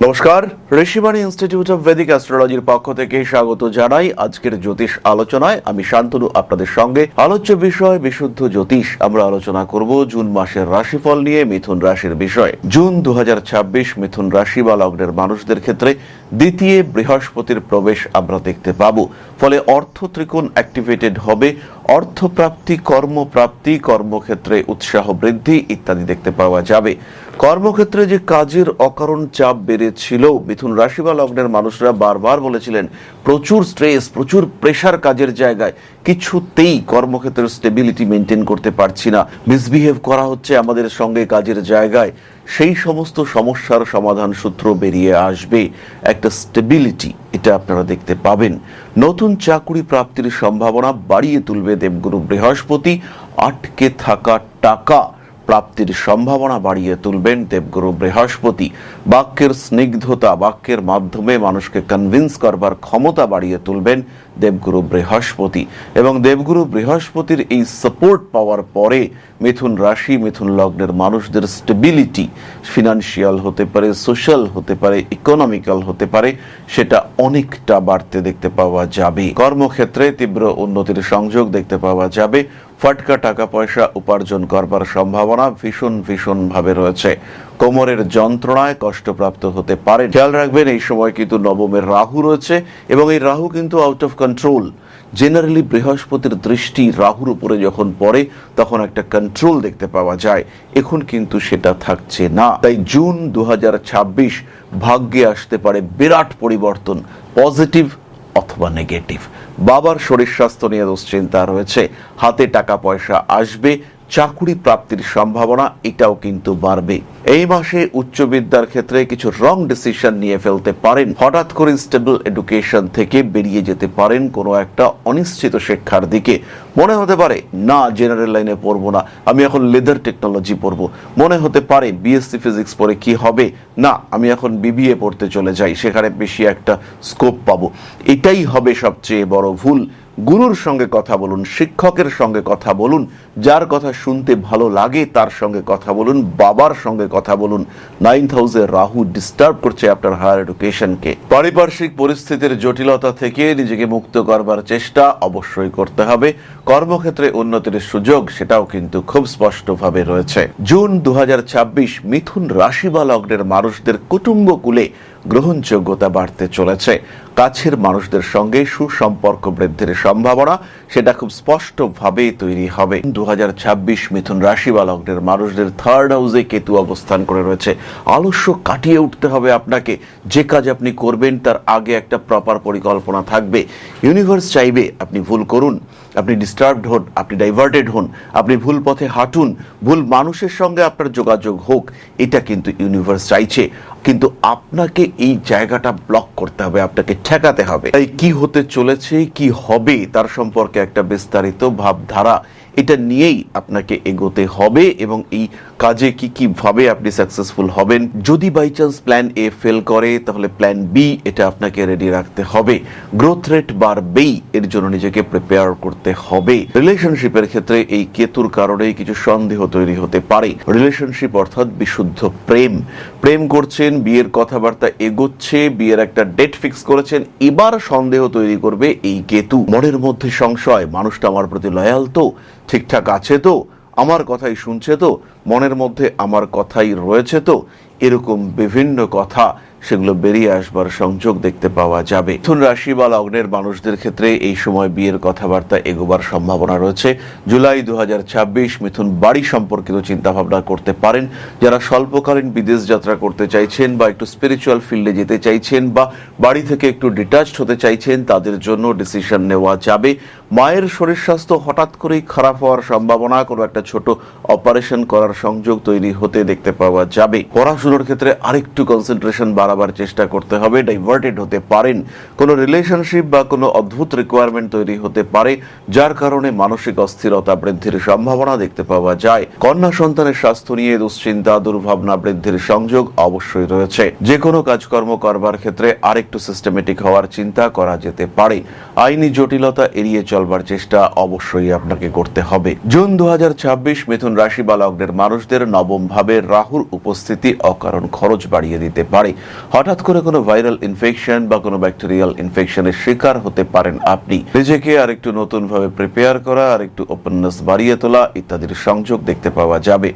নমস্কার, Rishibani institute of Vedic অ্যাস্ট্রোলজির পক্ষ থেকে স্বাগত জানাই আজকের জ্যোতিষ আলোচনায়। আমি শান্তনু আপনাদের সঙ্গে। আলোচ্য বিষয় বিশুদ্ধ জ্যোতিষ। আমরা আলোচনা করব জুন মাসের রাশিফল নিয়ে, মিথুন রাশির বিষয়। জুন 2026 মিথুন রাশি বা লগ্নের মানুষদের ক্ষেত্রে দ্বিতীয় বৃহস্পতির প্রবেশ আমরা দেখতে পাবো। ফলে অর্থ ত্রিকোণ অ্যাক্টিভেটেড হবে, অর্থপ্রাপ্তি, কর্মপ্রাপ্তি, কর্মক্ষেত্রে উৎসাহ বৃদ্ধি ইত্যাদি দেখতে পাওয়া যাবে। কর্মক্ষেত্রে যে কাজের অকারণ চাপ বেড়েছিল, মিথুন রাশি বা লগ্নের মানুষরা বারবার বলেছিলেন প্রচুর স্ট্রেস, প্রচুর প্রেশার কাজের জায়গায়, কিছুতেই কর্মক্ষেত্রের স্টেবিলিটি মেনটেন করতে পারছি না, মিসবিহেভ করা হচ্ছে আমাদের সঙ্গে কাজের জায়গায়। সেই সমস্ত সমস্যার সমাধান সূত্র বেরিয়ে আসবে, একটা স্টেবিলিটি এটা আপনারা দেখতে পাবেন। নতুন চাকুরি প্রাপ্তির সম্ভাবনা বাড়িয়ে তুলবে দেবগুরু বৃহস্পতি। আটকে থাকা টাকা প্রাপ্তির সম্ভাবনা বাড়িয়ে তুলবেন দেবগুরু বৃহস্পতি। বাক্যের স্নিগ্ধতা, বাক্যের মাধ্যমে মানুষকে কনভিন্স করবার ক্ষমতা বাড়িয়ে তুলবেন দেবগুরু বৃহস্পতি। এবং দেবগুরু বৃহস্পতির এই সাপোর্ট পাওয়ার পরে মিথুন রাশি, মিথুন লগ্নের মানুষদের স্টেবিলিটি, ফিনান্সিয়াল হতে পারে, সোশ্যাল হতে পারে, ইকোনমিক্যাল হতে পারে, সেটা অনেকটা বাড়তে দেখতে পাওয়া যাবে। কর্মক্ষেত্রে তীব্র উন্নতির সংযোগ দেখতে পাওয়া যাবে। ফাটকা টাকা পয়সা উপার্জন করবার সম্ভাবনা ভীষণ ভাবে রয়েছে। কোমরের যন্ত্রণায় কষ্টপ্রাপ্ত হতে পারে। খেয়াল রাখবেন এই সময় কিন্তু নবমের রাহু রয়েছে এবং এই রাহু কিন্তু আউট অফ কন্ট্রোল। জেনারেলি বৃহস্পতির দৃষ্টি রাহুর উপরে যখন পড়ে তখন একটা কন্ট্রোল দেখতে পাওয়া যায়, এখন কিন্তু সেটা থাকছে না। তাই জুন 2026 ভাগ্যে আসতে পারে বিরাট পরিবর্তন, পজিটিভ অথবা নেগেটিভ। বাবার শরীর স্বাস্থ্য নিয়ে দুশ্চিন্তা রয়েছে, হাতে টাকা পয়সা আসবে, চাকুরি প্রাপ্তির সম্ভাবনা এটাও কিন্তু বাড়বে। এই মাসে উচ্চ বিদ্যার ক্ষেত্রে কিছু রং ডিসিশন নিয়ে ফেলতে পারেন। হঠাৎ করে স্টেবল এডুকেশন থেকে বেরিয়ে যেতে পারেন কোনো একটা অনিশ্চিত শিক্ষার দিকে। মনে হতে পারে না জেনারেল লাইনে পড়বো না, আমি এখন লেদার টেকনোলজি পড়বো। মনে হতে পারে বিএসসি ফিজিক্স পড়ে কি হবে, না আমি এখন বিবিএ পড়তে চলে যাই, সেখানে বেশি একটা স্কোপ পাবো। এটাই হবে সবচেয়ে বড় ভুল। গুরুর সঙ্গে কথা বলুন, শিক্ষকের সঙ্গে কথা বলুন, যার কথা শুনতে ভালো লাগে তার সঙ্গে কথা বলুন, বাবার সঙ্গে কথা বলুন। 9th হাউসে রাহু ডিস্টার্ব করছে আপনার হায়ার এডুকেশনকে। পারিপার্শ্বিক পরিস্থিতির জটিলতা থেকে নিজেকে মুক্ত করবার চেষ্টা অবশ্যই করতে হবে। কর্মক্ষেত্রে উন্নতির সুযোগ সেটাও কিন্তু খুব স্পষ্টভাবে রয়েছে। জুন 2026 মিথুন রাশি বা লগ্নের মানুষদের কুটুম্বকুলে গ্রহণযোগ্যতা বাড়তে চলেছে। কাছের মানুষদের সঙ্গে সুসম্পর্ক বৃদ্ধির সম্ভাবনা সেটা খুব স্পষ্টভাবে তৈরি হবে। 2026 মিথুন রাশি বা লগ্নের মানুষদের 3rd হাউসে কেতু অবস্থান করে রয়েছে। আলস্য কাটিয়ে উঠতে হবে আপনাকে। যে কাজ আপনি করবেন তার আগে একটা প্রপার পরিকল্পনা থাকবে। ইউনিভার্স চাইবে আপনি ভুল করুন, আপনি ডিস্টার্বড হন, আপনি ডাইভার্টেড হন, আপনি ভুল পথে হাঁটুন, ভুল মানুষের সঙ্গে আপনার যোগাযোগ হোক, এটা কিন্তু ইউনিভার্স চাইছে। কিন্তু আপনাকে এই জায়গাটা ব্লক করতে হবে, আপনাকে ঠেকাতে হবে। তাই কি হতে চলেছে, কি হবে তার সম্পর্কে একটা বিস্তারিত ভাবধারা এটা নিয়েই আপনাকে এগোতে হবে এবং এই কাজে কি ভাবে আপনি সাকসেসফুল হবেন। যদি by chance plan A fail করে তাহলে প্ল্যান বি এটা আপনাকে রেডি রাখতে হবে। গ্রোথ রেট বাড়বেই, এর জন্য নিজেকে প্রিপেয়ার করতে হবে। রিলেশনশিপের ক্ষেত্রে এই কেতুর কারণে কিছু সন্দেহ তৈরি হতে পারে। রিলেশনশিপ অর্থাৎ বিশুদ্ধ প্রেম করছেন, বিয়ের কথাবার্তা এগোচ্ছে, বিয়ের একটা ডেট ফিক্স করেছেন, এবার সন্দেহ তৈরি করবে এই কেতু। মনের মধ্যে সংশয়, মানুষটা আমার প্রতি লয়াল তো, ঠিকঠাক আছে তো, আমার কথাই শুনছে তো, মনের মধ্যে আমার কথাই রয়েছে তো, এরকম বিভিন্ন কথা সেগুলো বেরিয়ে আসবার সংযোগ দেখতে পাওয়া যাবে। মিথুন রাশি বা লগ্নের মানুষদের ক্ষেত্রে এই সময় বিয়ের কথাবার্তা এগোবার সম্ভাবনা রয়েছে। জুলাই 2026 মিথুন বাড়ি সম্পর্কিত চিন্তা ভাবনা করতে পারেন। যারা স্বল্পকালীন বিদেশ যাত্রা করতে চাইছেন বা একটু স্পিরিচুয়াল ফিল্ডে যেতে চাইছেন বা বাড়ি থেকে একটু ডিটাচড হতে চাইছেন তাদের জন্য ডিসিশন নেওয়া যাবে। মায়ের শরীর স্বাস্থ্য হঠাৎ করেই খারাপ হওয়ার সম্ভাবনা, কোনো একটা ছোট অপারেশন করার সংযোগ তৈরি হতে দেখতে পাওয়া যাবে। পড়াশোনার ক্ষেত্রে আরেকটু কনসেন্ট্রেশন বাড়াবার চেষ্টা করতে হবে। ডাইভার্টেড হতে পারেন, কোনো রিলেশনশিপ বা কোনো অদ্ভুত রিকোয়ারমেন্ট তৈরি হতে পারে যার কারণে মানসিক অস্থিরতা বৃদ্ধির সম্ভাবনা দেখতে পাওয়া যায়। কন্যা সন্তানের স্বাস্থ্য নিয়ে দুশ্চিন্তা, দুর্ভাবনা বৃদ্ধির সংযোগ অবশ্যই রয়েছে। যে কোনো কাজকর্ম করবার ক্ষেত্রে আরেকটু সিস্টেমেটিক হওয়ার চিন্তা করা যেতে পারে। আইনি জটিলতা এড়িয়ে চলবার চেষ্টা অবশ্যই আপনাকে করতে হবে। জুন 2026 মিথুন রাশি বা লগ্নের মানুষদের নবম ভাবে রাহুর উপস্থিতি অকারণ খরচ বাড়িয়ে দিতে পারে। হঠাৎ করে কোনো ভাইরাল ইনফেকশন বা কোনো ব্যাকটেরিয়াল ইনফেকশনের শিকার হতে পারেন আপনি। নিজেকে আরেকটু নতুন ভাবে প্রিপেয়ার করা, আরেকটু ওপেননেস বাড়িয়ে তোলা ইত্যাদির সংযোগ দেখতে পাওয়া যাবে।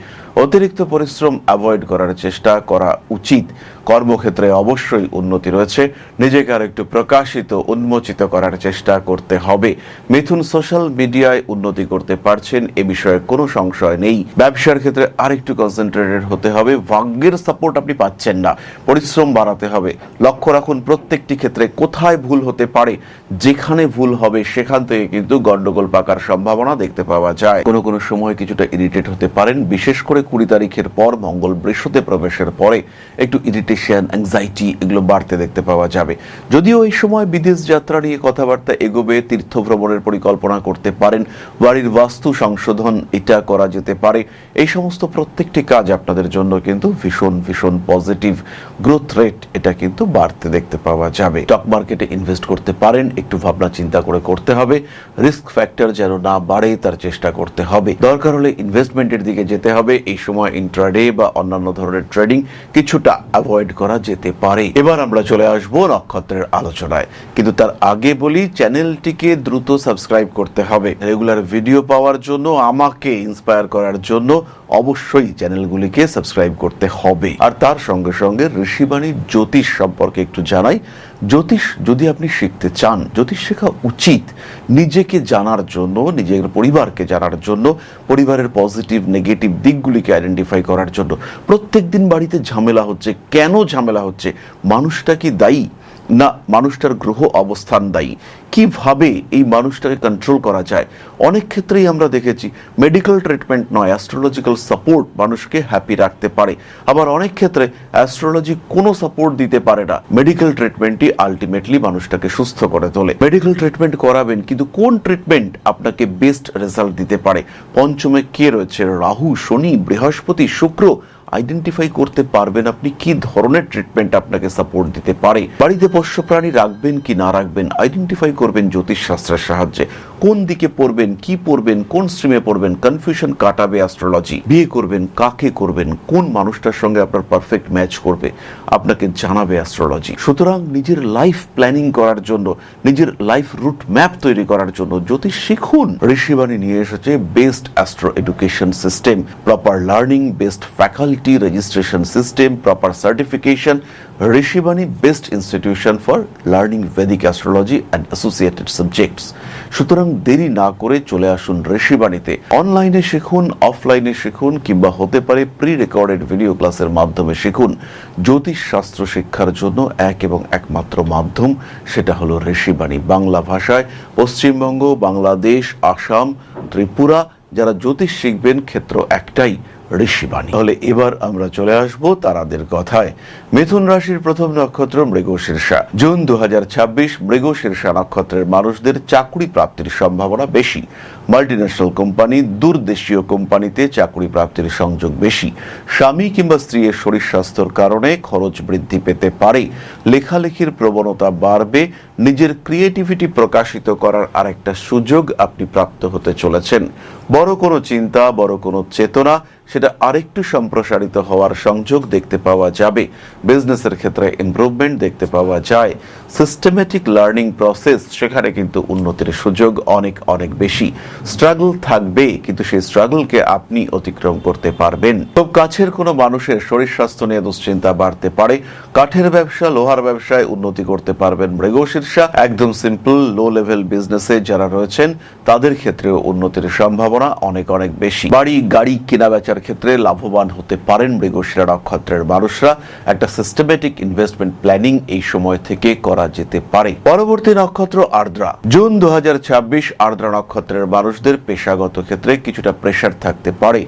অতিরিক্ত পরিশ্রম অ্যাভয়েড করার চেষ্টা করা উচিত। কর্মক্ষেত্রে অবশ্যই উন্নতি রয়েছে। নিজেকে আরেকটু প্রকাশিত উন্মোচিত করার চেষ্টা করতে হবে। মিথুন সোশ্যাল মিডিয়ায় উন্নতি করতে পারছেন, এ বিষয়ে কোনো সংশয় নেই। ব্যবসার ক্ষেত্রে আরেকটু কনসেন্ট্রেটেড হতে হবে। ভাগ্যের সাপোর্ট আপনি পাচ্ছেন না, পরিশ্রম বাড়াতে হবে। লক্ষ্য রাখুন প্রত্যেকটি ক্ষেত্রে কোথায় ভুল হতে পারে। যেখানে ভুল হবে সেখান থেকে কিন্তু গন্ডগোল পাকার সম্ভাবনা দেখতে পাওয়া যায়। কোনো কোনো সময় কিছুটা ইরিটেট হতে পারেন, বিশেষ করে 20 তারিখের পর মঙ্গল বৃষতে প্রবেশের পরে একটু ইরিটেশন, অ্যাংজাইটি এগুলো বাড়তে দেখতে পাওয়া যাবে। যদিও এই সময় বিদেশ যাত্রা নিয়ে কথাবার্তা এগোবে, তীর্থ ভ্রমণের পরিকল্পনা করতে পারেন, বাড়ির বাস্তু সংশোধন এটা করা যেতে পারে। এই সমস্ত প্রত্যেকটি কাজ আপনাদের জন্য কিন্তু ভীষণ ভীষণ পজিটিভ। গ্রোথ রেট এটা কিন্তু বাড়তে দেখতে পাওয়া যাবে। স্টক মার্কেটে ইনভেস্ট করতে পারেন, একটু ভাবনা চিন্তা করে করতে হবে। রিস্ক ফ্যাক্টর যেন না বাড়ে তার চেষ্টা করতে হবে। দরকার হলে ইনভেস্টমেন্টের দিকে যেতে হবে। এই সময় ইন্ট্রাডে বা অন্যান্য ধরনের ট্রেডিং কিছুটা অ্যাভয়েড করা যেতে পারে। এবার আমরা চলে আসবো নক্ষত্রের আলোচনায়, কিন্তু তার আগে বলি চ্যানেলটিকে দ্রুত সাবস্ক্রাইব করতে হবে। রেগুলার ভিডিও পাওয়ার জন্য, আমাকে ইন্সপায়ার করার জন্য অবশ্যই চ্যানেলগুলিকে সাবস্ক্রাইব করতে হবে। আর তার সঙ্গে সঙ্গে ঋষিবাণী জ্যোতিষ সম্পর্কে একটু জানাই। জ্যোতিষ যদি আপনি শিখতে চান, জ্যোতিষ শেখা উচিত নিজেকে জানার জন্য, নিজের পরিবারকে জানার জন্য, পরিবারের পজিটিভ নেগেটিভ দিকগুলিকে আইডেন্টিফাই করার জন্য। প্রত্যেক দিন বাড়িতে ঝামেলা হচ্ছে, কেন ঝামেলা হচ্ছে? মানুষটা কি দায়ী, না মানুষটার গ্রহ অবস্থান দায়ী? কিভাবে এই মানুষটাকে কন্ট্রোল করা যায়? অনেক ক্ষেত্রেই আমরা দেখেছি মেডিকেল ট্রিটমেন্ট নয়, অ্যাস্ট্রোলজিক্যাল সাপোর্ট মানুষকে হ্যাপি রাখতে পারে। আবার অনেক ক্ষেত্রে অ্যাস্ট্রোলজি কোনো সাপোর্ট দিতে পারে না, মেডিকেল ট্রিটমেন্টই আলটিমেটলি মানুষটাকে সুস্থ করে তোলে। মেডিকেল ট্রিটমেন্ট করাবেন, কিন্তু কোন ট্রিটমেন্ট আপনাকে বেস্ট রেজাল্ট দিতে পারে? পঞ্চমে কে রয়েছে? রাহু, শনি, বৃহস্পতি, শুক্র। আইডেন্টিফাই করতে পারবেন আপনি কি ধরনের ট্রিটমেন্ট আপনাকে সাপোর্ট দিতে পারে। বাড়িতে পোষ্য প্রাণী রাখবেন কি না রাখবেন আইডেন্টিফাই করবেন জ্যোতিষ শাস্ত্রের সাহায্যে। কোন দিকে পড়বেন, কি পড়বেন, কোন স্ট্রিমে পড়বেন, কনফিউশন কাটাবে অ্যাস্ট্রোলজি। বিয়ে করবেন, কাকে করবেন, কোন মানুষটার সঙ্গে আপনার পারফেক্ট ম্যাচ করবে আপনাকে জানাবে অ্যাস্ট্রোলজি। সুতরাং নিজের লাইফ প্ল্যানিং করার জন্য, নিজের লাইফ রুট ম্যাপ তৈরি করার জন্য জ্যোতিষ শিখুন। ঋষিবাণী নিয়ে এসেছে best astro education system, proper learning, best faculty, registration system, proper certification. Rishibani best institution for learning Vedic astrology and associated subjects. সুতরাং দেরি না করে চলে আসুন ঋষিবাণীতে। অনলাইনে শিখুন, অফলাইনে শিখুন, কিংবা হতে পারে প্রি রেকর্ডেড ভিডিও ক্লাসের মাধ্যমে শিখুন। জ্যোতিষ শাস্ত্র শিক্ষার জন্য এক এবং একমাত্র মাধ্যম, সেটা হলো ঋষিবাণী। বাংলা ভাষায় পশ্চিমবঙ্গ, বাংলাদেশ, আসাম, ত্রিপুরা যারা জ্যোতিষ শিখবেন ক্ষেত্র একটাই, ঋষিবাণী। তাহলে এবার আমরা চলে আসবো তারাদের কথায়। মিথুন রাশির প্রথম নক্ষত্র মৃগশীর্ষা। জুন 2026 মৃগশীর্ষা নক্ষত্রের মানুষদের চাকরি প্রাপ্তির সম্ভাবনা বেশি। মাল্টিন্যাশনাল কোম্পানি, দূরদেশীয় কোম্পানিতে চাকরি প্রাপ্তির সংযোগ বেশি। স্বামী কিংবা স্ত্রীর শরীর স্বাস্থ্যের কারণে খরচ বৃদ্ধি পেতে পারে। লেখালেখির প্রবণতা বাড়বে। নিজের ক্রিয়েটিভিটি প্রকাশিত করার আরেকটা সুযোগ আপনি প্রাপ্ত হতে চলেছেন। বড় কোনো চিন্তা, বড় কোনো চেতনা সেটা আরেকটু সম্প্রসারিত হওয়ার সংযোগ দেখতে পাওয়া যাবে। বিজনেসের ক্ষেত্রে ইমপ্রুভমেন্ট দেখতে পাওয়া যায়। সিস্টেমেটিক লার্নিং প্রসেস, সেখানে কিন্তু উন্নতির সুযোগ অনেক অনেক বেশি। স্ট্রাগল থাকবে, কিন্তু সেই স্ট্রাগলকে আপনি অতিক্রম করতে পারবেন। খুব কাছের কোনো মানুষের শরীর স্বাস্থ্য নিয়ে দুশ্চিন্তা বাড়তে পারে। কাঠের ব্যবসা, লোহার ব্যবসায় উন্নতি করতে পারবেন মৃগশীর্ষা। একদম সিম্পল লো লেভেল বিজনেসে যারা রয়েছেন তাদের ক্ষেত্রেও উন্নতির সম্ভাবনা অনেক অনেক বেশি। বাড়ি গাড়ি কেনা বেচার ক্ষেত্রে লাভবান হতে পারেন মৃগশিরা নক্ষত্রের মানুষরা। একটা সিস্টেমেটিক ইনভেস্টমেন্ট প্ল্যানিং এই সময় থেকে করা যেতে পারে। পরবর্তী নক্ষত্র আর্দ্রা। জুন 2026 আর্দ্রা নক্ষত্রের মানুষদের পেশাগত ক্ষেত্রে কিছুটা প্রেসার থাকতে পারে।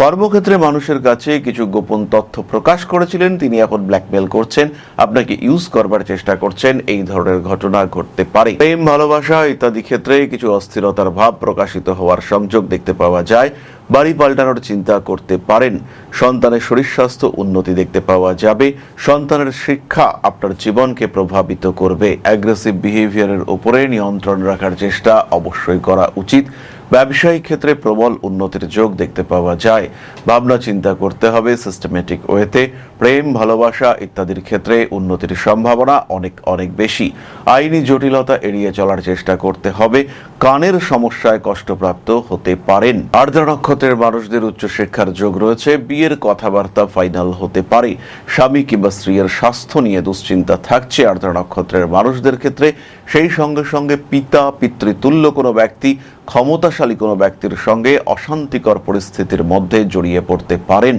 কর্মক্ষেত্রে মানুষের কাছে কিছু গোপন তথ্য প্রকাশ করেছিলেন, তিনি এখন ব্ল্যাকমেল করছেন, আপনাকে ইউজ করবার চেষ্টা করছেন। এই ধরনের ঘটনা ঘটতে পারে। প্রেম, ভালোবাসা ইত্যাদি ক্ষেত্রে কিছু অস্থিরতার ভাব প্রকাশিত হওয়ার সংযোগ দেখতে পাওয়া যায়। বাড়ি পাল্টানোর চিন্তা করতে পারেন। সন্তানের শরীর স্বাস্থ্য উন্নতি দেখতে পাওয়া যাবে। সন্তানের শিক্ষা আপনার জীবনকে প্রভাবিত করবে। অ্যাগ্রেসিভ বিহেভিয়ারের উপরে নিয়ন্ত্রণ রাখার চেষ্টা অবশ্যই করা উচিত। ব্যবসায়িক ক্ষেত্রে প্রবল উন্নতির যোগ দেখতে পাওয়া যায়। ভাবনা চিন্তা করতে হবে সিস্টেমেটিক ওয়েতে। প্রেম, ভালোবাসা ইত্যাদির ক্ষেত্রে উন্নতির সম্ভাবনা অনেক অনেক বেশি। আইনি জটিলতা এড়িয়ে চলার চেষ্টা করতে হবে। কানের সমস্যায় কষ্টপ্রাপ্ত হতে পারেন। আর্দ্রা নক্ষত্রের মানুষদের উচ্চশিক্ষার যোগ রয়েছে। বিয়ের কথাবার্তা ফাইনাল হতে পারে। স্বামী কিংবা স্ত্রীর স্বাস্থ্য নিয়ে দুশ্চিন্তা থাকছে আর্দ্রা নক্ষত্রের মানুষদের ক্ষেত্রে। সেই সঙ্গে সঙ্গে পিতা, পিতৃতুল্য কোনো ব্যক্তি, ক্ষমতাশালী কোনো ব্যক্তির সঙ্গে অশান্তিকর পরিস্থিতির মধ্যে জড়িয়ে পড়তে পারেন।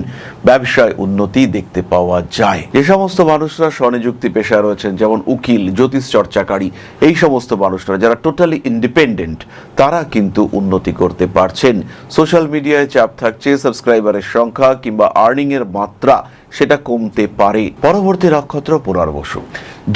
ব্যবসায় উন্নতি দেখতে পাওয়া যায়। যে সমস্ত মানুষরা স্বনিযুক্তি পেশায় রয়েছেন, যেমন উকিল, জ্যোতিষ চর্চাকারী, এই সমস্ত মানুষরা যারা টোটালি ইন্ডিপেন্ডেন্ট, তারা কিন্তু উন্নতি করতে পারছেন। সোশ্যাল মিডিয়ায় চাপ থাকছে, সাবস্ক্রাইবারের সংখ্যা কিংবা আর্নিং এর মাত্রা সেটা কমতে পারে। পরবর্তী নক্ষত্র পুনর্বসু।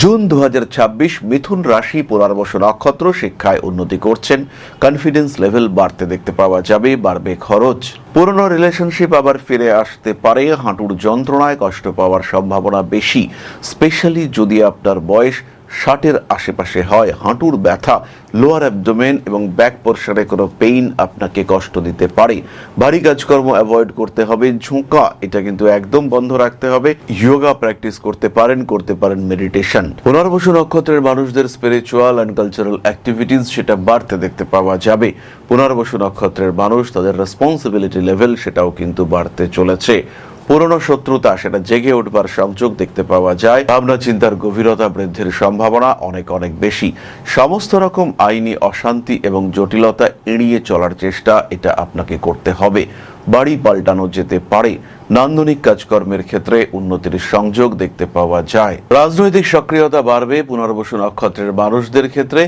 জুন 2026 মিথুন রাশি পুনর্বসু নক্ষত্র। শিক্ষায় উন্নতি করছেন। কনফিডেন্স লেভেল বাড়তে দেখতে পাওয়া যাবে। বাড়বে খরচ। পুরনো রিলেশনশিপ আবার ফিরে আসতে পারে। হাঁটুর যন্ত্রণায় কষ্ট পাওয়ার সম্ভাবনা বেশি, স্পেশালি যদি আপনার বয়স 60-এর আশেপাশে হয়। হাঁটুর ব্যথা, লোয়ার অ্যাবডোমেন এবং ব্যাক পোর্শনে কোনো পেইন আপনাকে কষ্ট দিতে পারে। ভারী কাজকর্ম অ্যাভয়েড করতে হবে। ঝোঁকা এটা কিন্তু একদম বন্ধ রাখতে হবে। যোগা প্র্যাকটিস করতে পারেন মেডিটেশন। পুনর্বসু নক্ষত্রের মানুষদের স্পিরিচুয়াল অ্যান্ড কালচারাল অ্যাক্টিভিটিস সেটা বাড়তে দেখতে পাওয়া যাবে। পুনর্বসু নক্ষত্রের মানুষ তাদের রেসপন্সিবিলিটি লেভেল সেটাও কিন্তু বাড়তে চলেছে। পুরনো শত্রুতা সেটা জেগে উঠবার সংযোগ দেখতে পাওয়া যায়। ভাবনা চিন্তার গভীরতা বৃদ্ধির সম্ভাবনা অনেক অনেক বেশি। সমস্ত রকম আইনি অশান্তি এবং জটিলতা এড়িয়ে চলার চেষ্টা এটা আপনাকে করতে হবে। বাড়ি পাল্টানো যেতে পারে। নান্দনিক কাজকর্মের ক্ষেত্রে উন্নতির সংযোগ দেখতে পাওয়া যায়। রাজনৈতিক সক্রিয়তা বাড়বে পুনর্বসু নক্ষত্রের মানুষদের ক্ষেত্রে।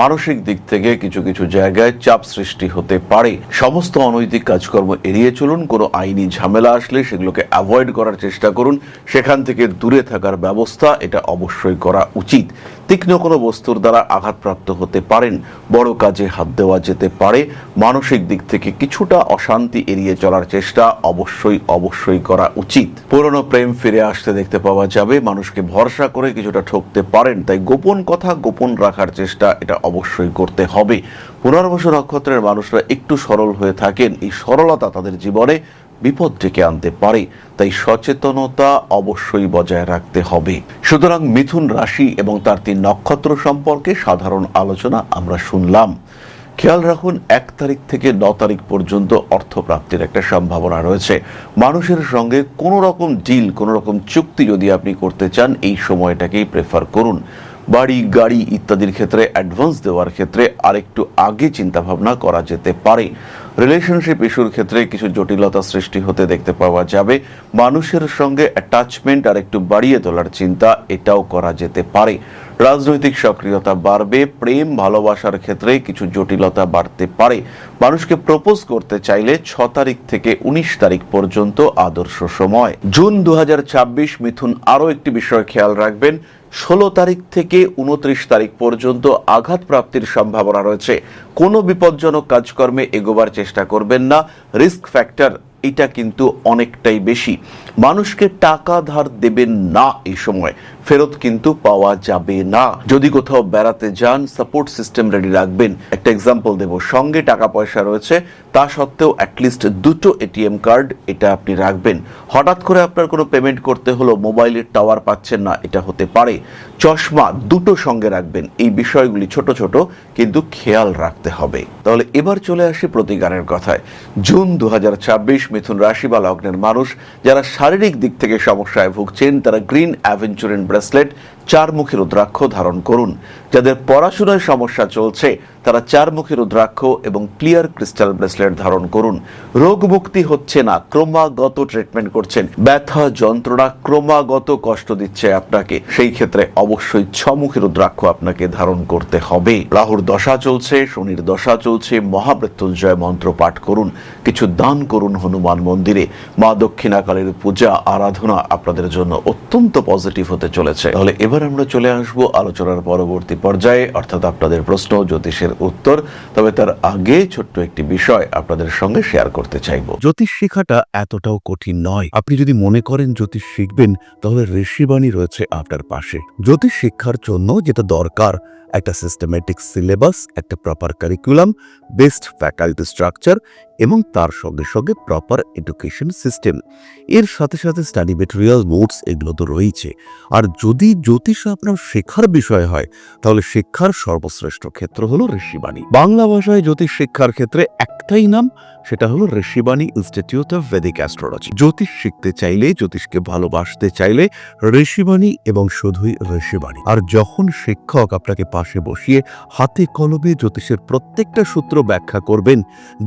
মানসিক দিক থেকে কিছু কিছু জায়গায় চাপ সৃষ্টি হতে পারে। সমস্ত অনৈতিক কাজকর্ম এড়িয়ে চলুন। কোনো আইনি ঝামেলা আসলে সেগুলোকে অ্যাভয়েড করার চেষ্টা করুন। সেখান থেকে দূরে থাকার ব্যবস্থা এটা অবশ্যই করা উচিত। তীক্ষ্ণ কোনো বস্তুর দ্বারা আঘাতপ্রাপ্ত হতে পারেন। বড় কাজে হাত দেওয়া যেতে পারে। মানসিক দিক থেকে কিছুটা অশান্তি এড়িয়ে চলার চেষ্টা অবশ্যই করা উচিত। পুরনো প্রেম ফিরে আসতে দেখতে পাওয়া যাবে। মানুষকে ভরসা করে কিছুটা ঠকতে পারেন, তাই গোপন কথা গোপন রাখার চেষ্টা এটা অবশ্যই করতে হবে। পুনর্বসু নক্ষত্রের মানুষরা একটু সরল হয়ে থাকেন। এই সরলতা তাদের জীবনে বিপদ ডেকে আনতে পারে, তাই সচেতনতা অবশ্যই বজায় রাখতে হবে। সুতরাং মিথুন রাশি এবং তার 3 নক্ষত্র সম্পর্কে সাধারণ আলোচনা আমরা শুনলাম। খেয়াল রাখুন 1 তারিখ থেকে 9 তারিখ পর্যন্ত অর্থপ্রাপ্তির একটা সম্ভাবনা রয়েছে। মানুষের সঙ্গে কোনো রকম ডিল, কোনো রকম চুক্তি যদি আপনি করতে চান, এই সময়টাকেই প্রেফার করুন। বাড়ি, গাড়ি ইত্যাদির ক্ষেত্রে অ্যাডভান্স দেওয়ার ক্ষেত্রে আরেকটু আগে চিন্তাভাবনা করা যেতে পারে। রিলেশনশিপ ইস্যুর ক্ষেত্রে কিছু জটিলতা সৃষ্টি হতে দেখতে পাওয়া যাবে। মানুষের সঙ্গে অ্যাটাচমেন্ট আর একটু বাড়িয়ে তোলার চিন্তা এটাও করা যেতে পারে। রাজনৈতিক সক্রিয়তা বাড়বে। প্রেম ভালোবাসার ক্ষেত্রে কিছু জটিলতা বাড়তে পারে। মানুষকে প্রপোজ করতে চাইলে 6 তারিখ থেকে 19 তারিখ পর্যন্ত আদর্শ সময়। জুন 2026 মিথুন আরও একটি বিষয় খেয়াল রাখবেন। 16 তারিখ থেকে 29 তারিখ পর্যন্ত আঘাত প্রাপ্তির সম্ভাবনা রয়েছে। কোনো বিপজ্জনক কাজকর্মে এগোবার চেষ্টা করবেন না। রিস্ক ফ্যাক্টর এটা কিন্তু অনেকটাই বেশি। মানুষকে টাকা ধার দেবেন না, এই সময় ফেরত কিন্তু পাওয়া যাবে না। যদি কোথাও বেড়াতে যান, সাপোর্ট সিস্টেম রেডি রাখবেন। একটা এক্সাম্পল দেব, সঙ্গে টাকা পয়সা রয়েছে, তা সত্ত্বেও অ্যাটলিস্ট 2টো এটিএম কার্ড এটা আপনি রাখবেন। হঠাৎ করে আপনার কোনো পেমেন্ট করতে হলো, মোবাইলের টাওয়ার পাচ্ছেন না, এটা হতে পারে। চশমা 2টো সঙ্গে রাখবেন। এই বিষয়গুলি ছোট ছোট কিন্তু খেয়াল রাখতে হবে। তাহলে এবার চলে আসি প্রতিকারের কথায়। জুন 2026 মিথুন রাশি বা লগ্নের মানুষ যারা শারীরিক দিক থেকে সমস্যায় ভুগছেন, তারা গ্রিন অ্যাভেঞ্চুরিন ব্রেসলেট 4-মুখী রুদ্রাক্ষ ধারণ করুন। যাদের পড়াশোনায় সমস্যা চলছে তারা 4-মুখী রুদ্রাক্ষ এবং ক্লিয়ার ক্রিস্টাল ব্রেসলেট ধারণ করুন। রোগ মুক্তি হচ্ছে না, ক্রমাগত ট্রিটমেন্ট করছেন, ব্যথা যন্ত্রণা ক্রমাগত কষ্ট দিচ্ছে আপনাকে, সেই ক্ষেত্রে অবশ্যই 6-মুখী রুদ্রাক্ষ আপনাকে ধারণ করতে হবে। রাহুর দশা চলছে, শনির দশা চলছে, মহামৃত্যুঞ্জয় মন্ত্র পাঠ করুন, কিছু দান করুন হনুমান মন্দিরে। মা দক্ষিণাকালীর পূজা আরাধনা আপনাদের জন্য অত্যন্ত পজিটিভ হতে চলেছে। তাহলে এবার এবার আমরা চলে আসব আলোচনার পরবর্তী পর্যায়ে, অর্থাৎ আপনাদের প্রশ্ন জ্যোতিষের উত্তর। তবে তার আগে ছোট্ট একটি বিষয় আপনাদের সঙ্গে শেয়ার করতে চাইব। জ্যোতিষ শেখাটা এতটাও কঠিন নয়। আপনি যদি মনে করেন জ্যোতিষ শিখবেন, তাহলে ঋষিবাণী রয়েছে আপনার পাশে। জ্যোতিষ শিক্ষার জন্য যেটা দরকার, একটা সিস্টেমেটিক সিলেবাস, একটা proper curriculum, best faculty structure এবং তার সঙ্গে সঙ্গে প্রপার এডুকেশন সিস্টেম। এর সাথে সাথে স্টাডি মেটেরিয়াল, নোটস এগুলো তো রয়েছে। আর যদি জ্যোতিষ আপনার শেখার বিষয় হয়, তাহলে শিক্ষার সর্বশ্রেষ্ঠ ক্ষেত্র হলো ঋষিবাণী। বাংলা ভাষায় জ্যোতিষ শিক্ষার ক্ষেত্রে একটাই নাম, সেটা হলো Rishibani institute of Vedic astrology. জ্যোতিষ শিখতে চাইলে, জ্যোতিষকে ভালোবাসতে চাইলে ঋষিবাণী এবং শুধুই ঋষিবাণী। আর যখন শিক্ষক আপনাকে পাশে বসিয়ে হাতে কলমে জ্যোতিষের প্রত্যেকটা সূত্র ব্যাখ্যা করবেন,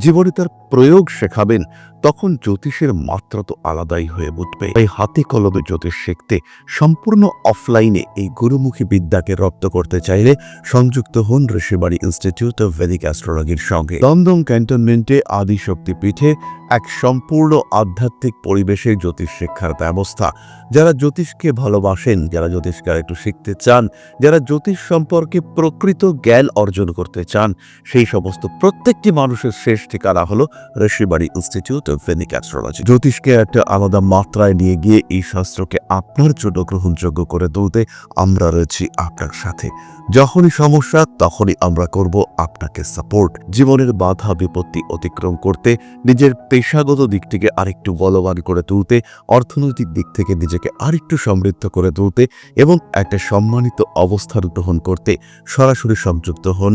জীবনে তার প্রয়োগ শেখাবেন, তখন জ্যোতিষের মাত্রা তো আলাদাই হয়ে উঠবে। তাই হাতে কলমে জ্যোতিষ শিখতে, সম্পূর্ণ অফলাইনে এই গুরুমুখী বিদ্যাকে রপ্ত করতে চাইলে সংযুক্ত হন ঋষিবাণী ইনস্টিটিউট অফ ভেদিক অ্যাস্ট্রোলজির সঙ্গে। দমদম ক্যান্টনমেন্টে আদিশক্তি পীঠে এক সম্পূর্ণ আধ্যাত্মিক পরিবেশে জ্যোতিষ শিক্ষার ব্যবস্থা। যারা জ্যোতিষকে ভালোবাসেন, যারা জ্যোতিষকে একটু শিখতে চান, যারা জ্যোতিষ সম্পর্কে প্রকৃত জ্ঞান অর্জন করতে চান, সেই সমস্ত প্রত্যেকটি মানুষের শেষ ঠিকানা হলো Rishibani institute of Vedic astrology. জ্যোতিষকে একটা আলাদা মাত্রায় নিয়ে গিয়ে এই শাস্ত্রকে আপনার জন্য গ্রহণযোগ্য করে তুলতে আমরা রয়েছি আপনার সাথে। যখনই সমস্যা, তখনই আমরা করব আপনাকে সাপোর্ট। জীবনের বাধা বিপত্তি অতিক্রম করতে, নিজের পেশাগত দিক থেকে আরেকটু বলবান করে তুলতে, অর্থনৈতিক দিক থেকে নিজেকে আরেকটু সমৃদ্ধ করে তুলতে এবং একটা সম্মানিত অবস্থান গ্রহণ করতে সরাসরি সংযুক্ত হন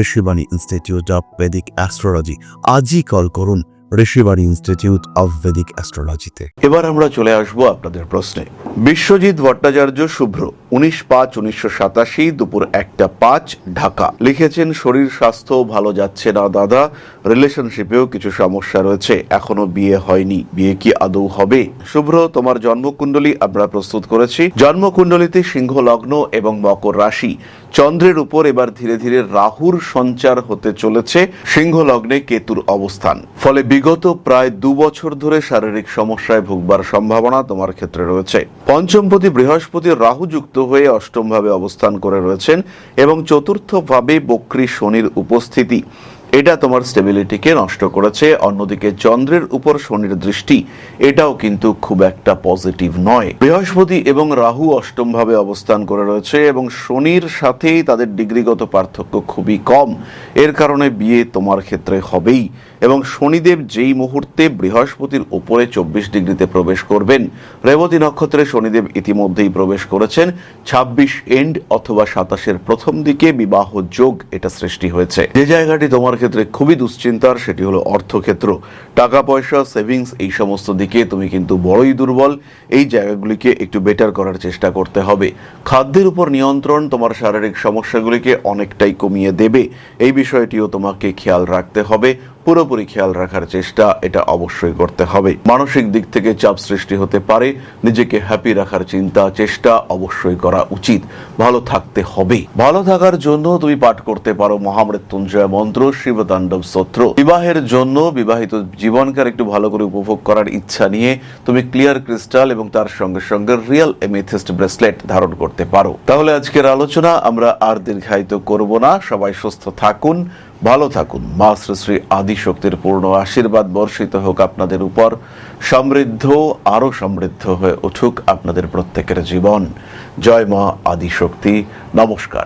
Rishibani institute of Vedic astrology. আজই কল করুন ঋষিবাণী ইনস্টিটিউট অফ ভেদিক অ্যাস্ট্রোলজিতে। এবার আমরা চলে আসব আপনাদের প্রশ্নে। বিশ্বজিৎ ভট্টাচার্য শুভ্র, 19/5/1987, দুপুর 1:05, ঢাকা। লিখেছেন, শরীর স্বাস্থ্য ভালো যাচ্ছে না দাদা, রিলেশনশিপেও কিছু সমস্যা রয়েছে, এখনো বিয়ে হয়নি, বিয়ে কি আদৌ হবে? শুভ্র, তোমার জন্মকুণ্ডলী আমরা প্রস্তুত করেছি। জন্মকুণ্ডলীতে সিংহ লগ্ন এবং মকর রাশি, চন্দ্রের উপর এবার ধীরে ধীরে রাহুর সঞ্চার হতে চলেছে, সিংহ লগ্নে কেতুর অবস্থান। ফলে বিগত প্রায় 2 বছর ধরে শারীরিক সমস্যায় ভুগবার সম্ভাবনা তোমার ক্ষেত্রে রয়েছে। পঞ্চমপতি বৃহস্পতি রাহু যুক্ত হয়ে অষ্টম ভাবে অবস্থান করে রয়েছেন এবং চতুর্থ ভাবে বক্রী শনির উপস্থিতি, এটা তোমার স্টেবিলিটিকে নষ্ট করেছে। অন্যদিকে চন্দ্রের উপর শনির দৃষ্টি, এটাও কিন্তু খুব একটা পজিটিভ নয়। বৃহস্পতি এবং রাহু অষ্টম ভাবে অবস্থান করে রয়েছে এবং শনির সাথেই তাদের ডিগ্রিগত পার্থক্য খুবই কম। এর কারণে বিয়ে তোমার ক্ষেত্রে হবেই। এবং শনিদেব যেই মুহূর্তে বৃহস্পতির উপরে 24 ডিগ্রিতে প্রবেশ করবেন, রেবতী নক্ষত্রে শনিদেব ইতিমধ্যেই প্রবেশ করেছেন। 26 এন্ড অথবা 27-এর প্রথম দিকে বিবাহ যোগ এটা সৃষ্টি হয়েছে। যে জায়গাটি তোমার ক্ষেত্রে খুবই দুশ্চিন্তার, সেটি হলো অর্থক্ষেত্র। টাকা পয়সা, সেভিংস, এই সমস্ত দিকে তুমি কিন্তু বড়ই দুর্বল। এই জায়গাগুলিকে একটু বেটার করার চেষ্টা করতে হবে। খাদ্যের উপর নিয়ন্ত্রণ তোমার শারীরিক সমস্যাগুলিকে অনেকটাই কমিয়ে দেবে। এই বিষয়টিও তোমাকে খেয়াল রাখতে হবে। পুরোপুরি খেয়াল রাখার চেষ্টা এটা অবশ্যই করতে হবে। মানসিক দিক থেকে চাপ সৃষ্টি হতে পারে, নিজেকে হ্যাপি রাখার চিন্তা চেষ্টা অবশ্যই করা উচিত। ভালো থাকতে হবে। ভালো থাকার জন্য তুমি পাঠ করতে পারো মহামৃত্যুঞ্জয় মন্ত্র, শিবতাণ্ডব স্তোত্র। বিবাহের জন্য, বিবাহিত জীবনকে একটু ভালো করে উপভোগ করার ইচ্ছা নিয়ে তুমি ক্লিয়ার ক্রিস্টাল এবং তার সঙ্গে সঙ্গে রিয়েল এমেথিস্ট ব্রেসলেট ধারণ করতে পারো। তাহলে আজকের আলোচনা আমরা আর দীর্ঘায়িত করব না। সবাই সুস্থ থাকুন, ভালো থাকুন। মা শ্রী শ্রী আদিশক্তির পূর্ণ আশীর্বাদ বর্ষিত হোক আপনাদের উপর। সমৃদ্ধ, আরো সমৃদ্ধ হয়ে উঠুক আপনাদের প্রত্যেকের জীবন। জয় মা আদিশক্তি। নমস্কার।